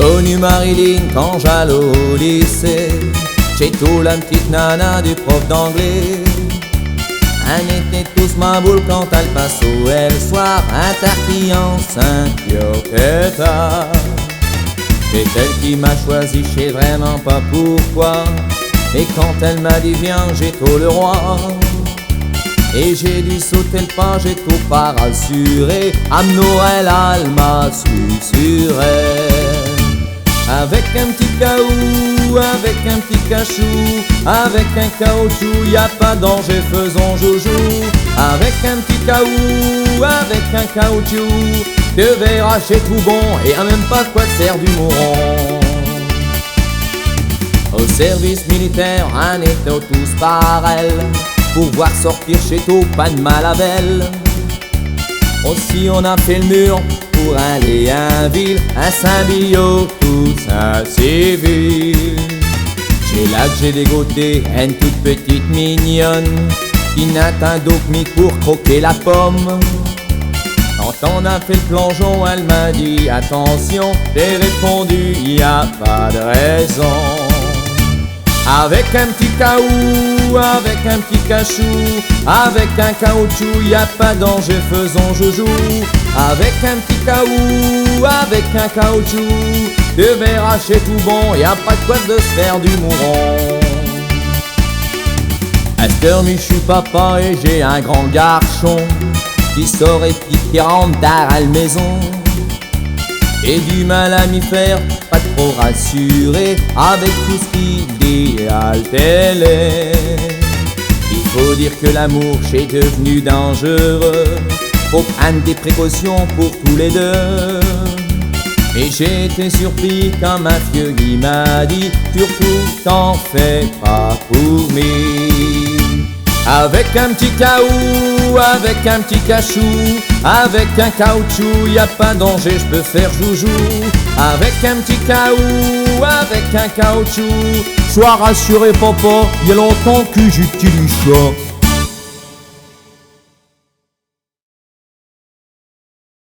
connu Marilyn quand j'allais au lycée. J'ai tout la petite nana du prof d'anglais. On était tous ma boule quand elle passe au le soir, interquillant 5 yoquetas. C'est elle qui m'a choisi, je sais vraiment pas pourquoi. Et quand elle m'a dit viens, j'ai tout le roi. Et j'ai dû sauter le pas, j'ai tout pas rassuré. À Noël, elle m'a susurré. Avec un petit caou, avec un petit cachou, avec un caoutchouc, y a pas de danger, faisons joujou. Avec un petit caou, avec un caoutchouc, tu verras c'est tout bon et y'a même pas quoi te faire du mouron. Au service militaire, on était tous pareils, pouvoir sortir chez tout, pas de mal à belle. Aussi on a fait le mur pour aller à ville, à Saint-Bio, tout ça civil. C'est là que j'ai dégoté une toute petite mignonne qui n'atteint donc mis pour croquer la pomme. Quand on a fait le plongeon, elle m'a dit attention, j'ai répondu y a pas de raison. Avec un petit caou, avec un petit cachou, avec un caoutchouc, y a pas de danger, faisons joujou. Avec un petit caou, avec un caoutchouc, tu verras c'est tout bon, y a pas de quoi de se faire du mouron. À cette heure, je suis papa et j'ai un grand garçon qui sort et qui rentre tard à la maison. J'ai du mal à m'y faire, pas trop rassuré avec tout ce qu'il dit à la télé. Il faut dire que l'amour c'est devenu dangereux, faut prendre des précautions pour tous les deux. Mais j'ai été surpris quand ma vieux il m'a dit surtout t'en fais pas pour moi. Avec un petit caou, avec un petit cachou, avec un caoutchouc, y a pas de danger, je peux faire joujou. Avec un petit caou, avec un caoutchouc, sois rassuré papa, y a longtemps que j'utilise ça.